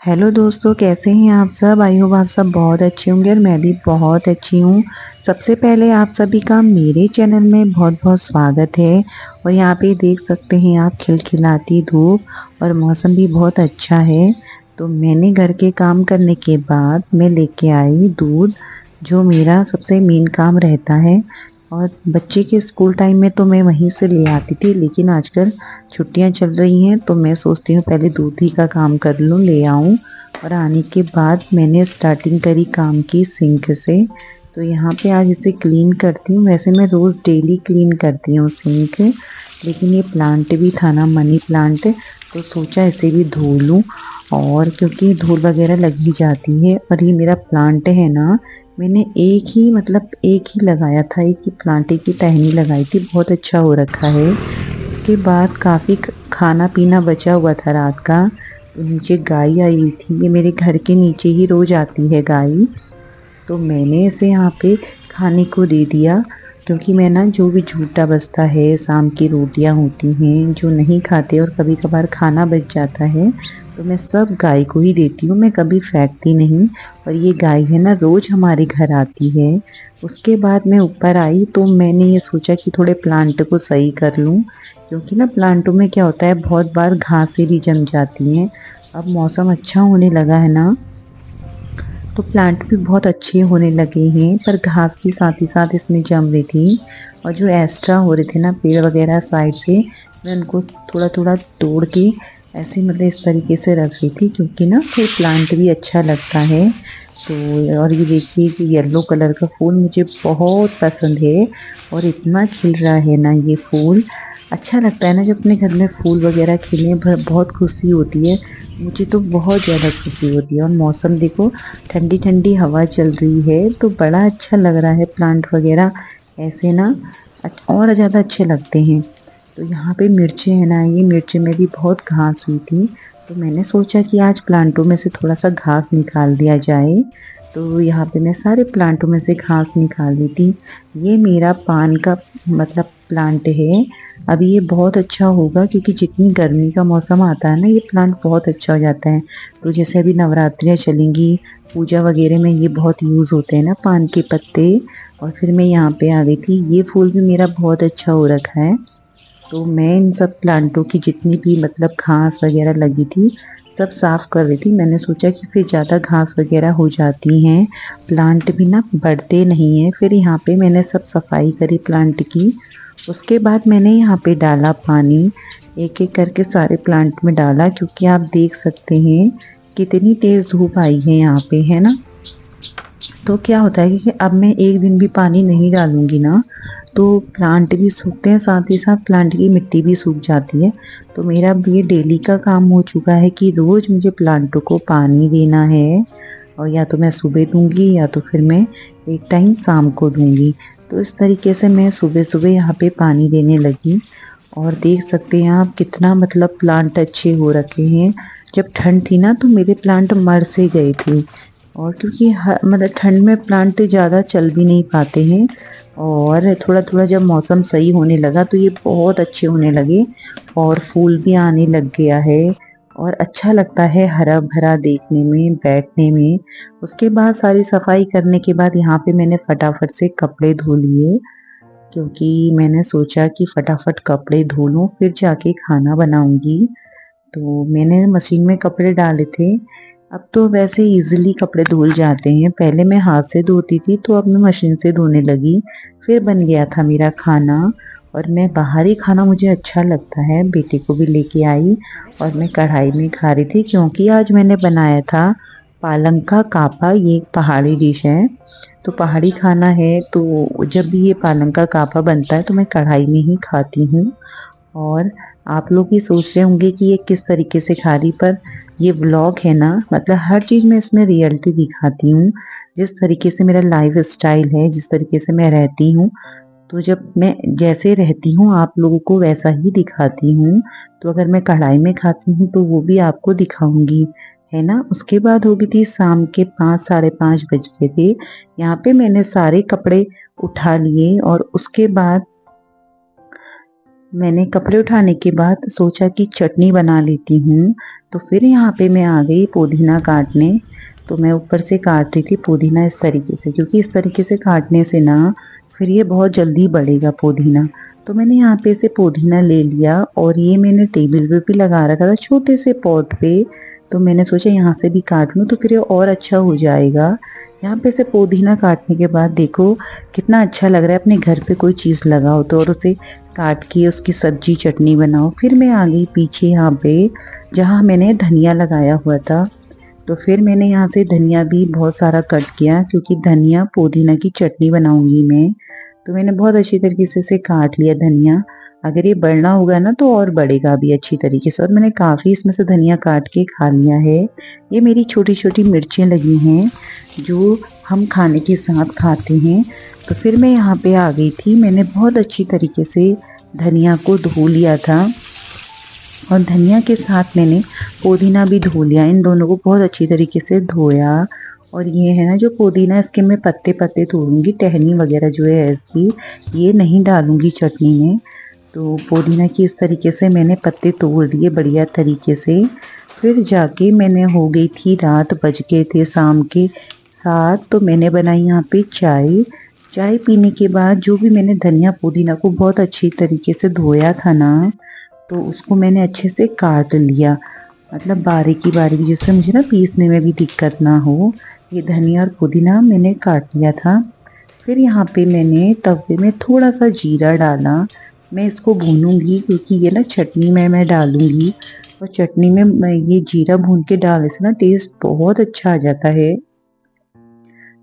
Hello दोस्तों, कैसे हैं आप सब। आई होप आप सब बहुत अच्छे होंगे और मैं भी बहुत अच्छी हूँ। सबसे पहले आप सभी का मेरे चैनल में बहुत बहुत स्वागत है। और यहाँ पे देख सकते हैं आप खिलखिलाती धूप और मौसम भी बहुत अच्छा है। तो मैंने घर के काम करने के बाद मैं लेके आई दूध, जो मेरा सबसे मेन काम रहता है। और बच्चे के स्कूल टाइम में तो मैं वहीं से ले आती थी, लेकिन आजकल छुट्टियां चल रही हैं तो मैं सोचती हूँ पहले दूध ही का काम कर लूँ, ले आऊँ। और आने के बाद मैंने स्टार्टिंग करी काम की सिंक से। तो यहाँ पे आज इसे क्लीन करती हूँ। वैसे मैं रोज़ डेली क्लीन करती हूँ सिंक, लेकिन ये प्लांट भी था ना, मनी प्लांट, तो सोचा इसे भी धो लूँ। और क्योंकि धूल वगैरह लग ही जाती है, और ये मेरा प्लांट है ना, मैंने एक ही लगाया था, एक ही प्लांट, एक ही टहनी लगाई थी, बहुत अच्छा हो रखा है। उसके बाद काफ़ी खाना पीना बचा हुआ था रात का, तो नीचे गाय आई हुई थी। ये मेरे घर के नीचे ही रोज आती है गाय। तो मैंने इसे यहाँ पे खाने को दे दिया, क्योंकि मैं ना जो भी झूठा बचता है, शाम की रोटियां होती हैं जो नहीं खाते और कभी कभार खाना बच जाता है, तो मैं सब गाय को ही देती हूँ, मैं कभी फेंकती नहीं। और ये गाय है ना, रोज हमारे घर आती है। उसके बाद मैं ऊपर आई तो मैंने ये सोचा कि थोड़े प्लांट को सही कर लूँ, क्योंकि ना प्लांटों में क्या होता है, बहुत बार घासें भी जम जाती हैं। अब मौसम अच्छा होने लगा है ना, तो प्लांट भी बहुत अच्छे होने लगे हैं, पर घास भी साथ ही साथ इसमें जम रही थी। और जो एक्स्ट्रा हो रहे थे ना पेड़ वगैरह साइड से, मैं उनको थोड़ा थोड़ा तोड़ के ऐसे इस तरीके से रख रही थी, क्योंकि ना फिर प्लांट भी अच्छा लगता है। तो और ये देखिए कि येलो कलर का फूल मुझे बहुत पसंद है, और इतना खिल रहा है ना ये फूल। अच्छा लगता है ना जब अपने घर में फूल वगैरह खिले, बहुत खुशी होती है। मुझे तो बहुत ज़्यादा खुशी होती है। और मौसम देखो, ठंडी ठंडी हवा चल रही है, तो बड़ा अच्छा लग रहा है। प्लांट वगैरह ऐसे ना और ज़्यादा अच्छे लगते हैं। तो यहाँ पे मिर्चें हैं ना, ये मिर्चें में भी बहुत घास हुई थी, तो मैंने सोचा कि आज प्लांटों में से थोड़ा सा घास निकाल दिया जाए। तो यहाँ पे मैं सारे प्लांटों में से घास निकाल ली थी। ये मेरा पान का प्लांट है। अभी ये बहुत अच्छा होगा, क्योंकि जितनी गर्मी का मौसम आता है ना, ये प्लांट बहुत अच्छा हो जाता है। तो जैसे अभी नवरात्रियाँ चलेंगी, पूजा वगैरह में ये बहुत यूज़ होते हैं ना पान के पत्ते। और फिर मैं यहाँ पे आ गई थी, ये फूल भी मेरा बहुत अच्छा हो रखा है। तो मैं इन सब प्लांटों की जितनी भी घास वगैरह लगी थी, सब साफ कर रही थी। मैंने सोचा कि फिर ज़्यादा घास वगैरह हो जाती हैं, प्लांट भी ना बढ़ते नहीं हैं। फिर यहाँ पे मैंने सब सफाई करी प्लांट की। उसके बाद मैंने यहाँ पे डाला पानी, एक एक करके सारे प्लांट में डाला, क्योंकि आप देख सकते हैं कितनी तेज़ धूप आई है यहाँ पे, है ना। तो क्या होता है कि अब मैं एक दिन भी पानी नहीं डालूंगी ना, तो प्लांट भी सूखते हैं, साथ ही साथ प्लांट की मिट्टी भी सूख जाती है। तो मेरा अब ये डेली का काम हो चुका है कि रोज़ मुझे प्लांटों को पानी देना है। और या तो मैं सुबह दूंगी, या तो फिर मैं एक टाइम शाम को दूंगी। तो इस तरीके से मैं सुबह सुबह यहाँ पे पानी देने लगी। और देख सकते हैं आप कितना प्लांट अच्छे हो रखे हैं। जब ठंड थी ना, तो मेरे प्लांट मर से गए थे। और क्योंकि ठंड में प्लांट ज़्यादा चल भी नहीं पाते हैं। और थोड़ा थोड़ा जब मौसम सही होने लगा, तो ये बहुत अच्छे होने लगे, और फूल भी आने लग गया है। और अच्छा लगता है हरा भरा देखने में, बैठने में। उसके बाद सारी सफाई करने के बाद यहाँ पे मैंने फटाफट से कपड़े धो लिए, क्योंकि मैंने सोचा कि फटाफट कपड़े धो लूँ फिर जाके खाना बनाऊंगी। तो मैंने मशीन में कपड़े डाले थे। अब तो वैसे इजीली कपड़े धुल जाते हैं, पहले मैं हाथ से धोती थी, तो अब मैं मशीन से धोने लगी। फिर बन गया था मेरा खाना। और मैं बाहरी खाना मुझे अच्छा लगता है, बेटे को भी लेके आई, और मैं कढ़ाई में खा रही थी, क्योंकि आज मैंने बनाया था पालक का कापा। ये एक पहाड़ी डिश है, तो पहाड़ी खाना है, तो जब भी ये पालक का कापा बनता है तो मैं कढ़ाई में ही खाती हूँ। और आप लोग भी सोच रहे होंगे कि ये किस तरीके से खा रही, पर ये व्लॉग है ना, हर चीज़ मैं इसमें रियलिटी दिखाती हूँ। जिस तरीके से मेरा लाइफ स्टाइल है, जिस तरीके से मैं रहती हूँ, तो जब मैं जैसे रहती हूँ आप लोगों को वैसा ही दिखाती हूँ। तो अगर मैं कढ़ाई में खाती हूँ तो वो भी आपको दिखाऊंगी, है ना। उसके बाद हो गई थी शाम के 5 साढ़े 5 बज गए थे। यहाँ पे मैंने सारे कपड़े उठा लिए, और उसके बाद मैंने कपड़े उठाने के बाद सोचा कि चटनी बना लेती हूँ। तो फिर यहाँ पे मैं आ गई पुदीना काटने। तो मैं ऊपर से काट रही थी पुदीना इस तरीके से, क्योंकि इस तरीके से काटने से ना फिर ये बहुत जल्दी बढ़ेगा पुदीना। तो मैंने यहाँ पे से पुदीना ले लिया और ये मैंने टेबल पे भी लगा रखा था छोटे से पॉट पे। तो मैंने सोचा यहाँ से भी काट लूँ तो फिर ये और अच्छा हो जाएगा। यहाँ पे से पुदीना काटने के बाद देखो कितना अच्छा लग रहा है, अपने घर पे कोई चीज़ लगाओ तो और उसे काट के उसकी सब्जी चटनी बनाओ। फिर मैं आ गई पीछे यहाँ पे जहाँ मैंने धनिया लगाया हुआ था। तो फिर मैंने यहाँ से धनिया भी बहुत सारा कट किया, क्योंकि धनिया पुदीना की चटनी बनाऊंगी मैं। तो मैंने बहुत अच्छी तरीके से इसे काट लिया धनिया। अगर ये बढ़ना होगा ना तो और बढ़ेगा भी अच्छी तरीके से। और मैंने काफ़ी इसमें से धनिया काट के खा लिया है। ये मेरी छोटी छोटी मिर्चें लगी हैं जो हम खाने के साथ खाते हैं। तो फिर मैं यहाँ पे आ गई थी, मैंने बहुत अच्छी तरीके से धनिया को धो लिया था और धनिया के साथ मैंने पुदीना भी धो लिया। इन दोनों को बहुत अच्छी तरीके से धोया। और ये है ना जो पुदीना, इसके मैं पत्ते पत्ते तोड़ूंगी, टहनी वगैरह जो है ऐसी ये नहीं डालूंगी चटनी में। तो पुदीना की इस तरीके से मैंने पत्ते तोड़ लिए बढ़िया तरीके से। फिर जाके मैंने हो गई थी रात, बज गए थे शाम के 7। तो मैंने बनाई यहाँ पे चाय। चाय पीने के बाद जो भी मैंने धनिया पुदीना को बहुत अच्छी तरीके से धोया था ना, तो उसको मैंने अच्छे से काट लिया, मतलब बारीकी बारीकी, जिससे मुझे ना पीसने में भी दिक्कत ना हो। ये धनिया और पुदीना मैंने काट लिया था। फिर यहाँ पे मैंने तवे में थोड़ा सा जीरा डाला। मैं इसको भूनूंगी क्योंकि ये ना चटनी में मैं डालूंगी, और चटनी में मैं ये जीरा भून के डालने से ना टेस्ट बहुत अच्छा आ जाता है।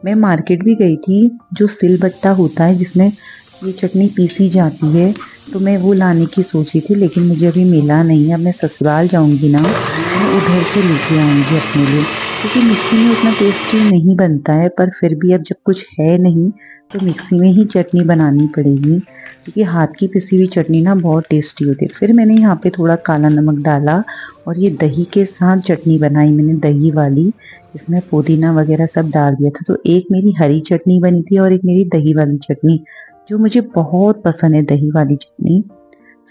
मैं मार्केट भी गई थी, जो सिलबट्टा होता है जिसमें ये चटनी पीसी जाती है, तो मैं वो लाने की सोची थी, लेकिन मुझे अभी मिला नहीं। अब मैं ससुराल जाऊंगी ना, मैं उधर से लेके आऊंगी अपने लिए, क्योंकि मिक्सी में उतना टेस्टी नहीं बनता है। पर फिर भी अब जब कुछ है नहीं तो मिक्सी में ही चटनी बनानी पड़ेगी, क्योंकि हाथ की पिसी हुई चटनी ना बहुत टेस्टी होती है। फिर मैंने यहाँ पे थोड़ा काला नमक डाला और ये दही के साथ चटनी बनाई मैंने, दही वाली। इसमें पुदीना वगैरह सब डाल दिया था। तो एक मेरी हरी चटनी बनी थी और एक मेरी दही वाली चटनी, जो मुझे बहुत पसंद है दही वाली चटनी।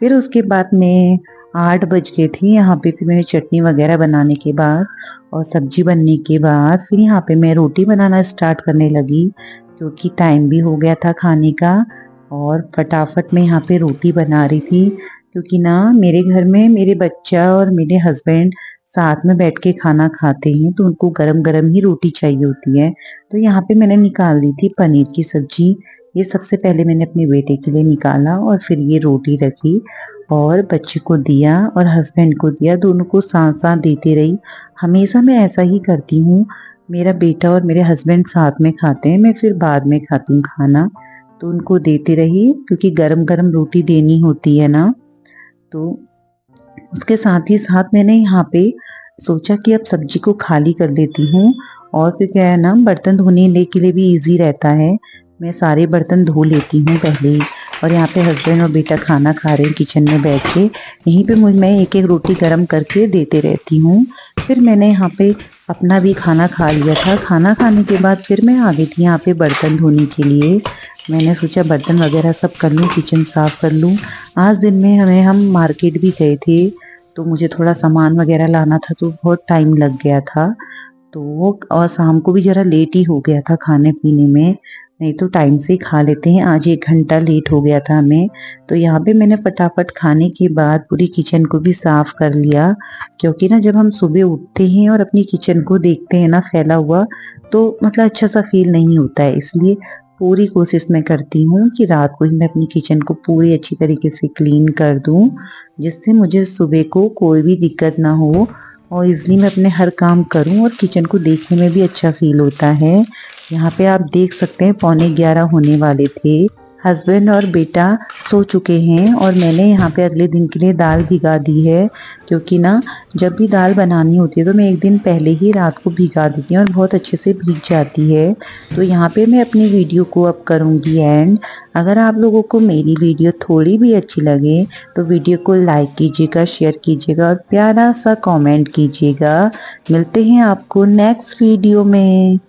फिर उसके बाद मैं 8 बज गए थे यहाँ पे। फिर मैंने चटनी वगैरह बनाने के बाद और सब्जी बनने के बाद फिर यहाँ पे मैं रोटी बनाना स्टार्ट करने लगी, क्योंकि टाइम भी हो गया था खाने का। और फटाफट मैं यहाँ पे रोटी बना रही थी, क्योंकि ना मेरे घर में मेरे बच्चा और मेरे हस्बैंड साथ में बैठ के खाना खाते हैं, तो उनको गरम गरम ही रोटी चाहिए होती है। तो यहाँ पे मैंने निकाल दी थी पनीर की सब्जी। ये सबसे पहले मैंने अपने बेटे के लिए निकाला और फिर ये रोटी रखी और बच्चे को दिया और हस्बैंड को दिया, दोनों को साथ साथ देती रही। हमेशा मैं ऐसा ही करती हूँ, मेरा बेटा और मेरे हस्बैंड साथ में खाते हैं, मैं फिर बाद में खाती हूँ खाना। तो उनको देती रही, क्योंकि गरम गरम रोटी देनी होती है ना। तो उसके साथ ही साथ मैंने यहाँ पे सोचा कि अब सब्जी को खाली कर देती हूँ, और फिर क्या है ना, बर्तन धोने के लिए भी इजी रहता है। मैं सारे बर्तन धो लेती हूँ पहले ही। और यहाँ पे हस्बैंड और बेटा खाना खा रहे हैं किचन में बैठ के, यहीं पे मैं एक एक रोटी गरम करके देते रहती हूँ। फिर मैंने यहाँ पे अपना भी खाना खा लिया था। खाना खाने के बाद फिर मैं आ गई थी यहाँ पे बर्तन धोने के लिए। मैंने सोचा बर्तन वगैरह सब कर लूँ, किचन साफ कर लूँ। आज दिन में हम मार्केट भी गए थे, तो मुझे थोड़ा सामान वगैरह लाना था, तो बहुत टाइम लग गया था। तो और शाम को भी ज़रा लेट ही हो गया था खाने पीने में, नहीं तो टाइम से ही खा लेते हैं। आज 1 घंटा लेट हो गया था हमें। तो यहाँ पे मैंने फटाफट खाने के बाद पूरी किचन को भी साफ़ कर लिया, क्योंकि ना जब हम सुबह उठते हैं और अपनी किचन को देखते हैं ना फैला हुआ, तो मतलब अच्छा सा फील नहीं होता है। इसलिए पूरी कोशिश मैं करती हूँ कि रात को ही मैं अपनी किचन को पूरी अच्छी तरीके से क्लीन कर दूँ, जिससे मुझे सुबह को कोई भी दिक्कत ना हो और इज़िली मैं अपने हर काम करूं, और किचन को देखने में भी अच्छा फील होता है। यहाँ पे आप देख सकते हैं 11:15 होने वाले थे। हस्बैंड और बेटा सो चुके हैं और मैंने यहाँ पे अगले दिन के लिए दाल भिगा दी है, क्योंकि ना जब भी दाल बनानी होती है तो मैं एक दिन पहले ही रात को भिगा देती हूँ और बहुत अच्छे से भीग जाती है। तो यहाँ पे मैं अपनी वीडियो को अब करूँगी एंड। अगर आप लोगों को मेरी वीडियो थोड़ी भी अच्छी लगे तो वीडियो को लाइक कीजिएगा, शेयर कीजिएगा और प्यारा सा कमेंट कीजिएगा। मिलते हैं आपको नेक्स्ट वीडियो में।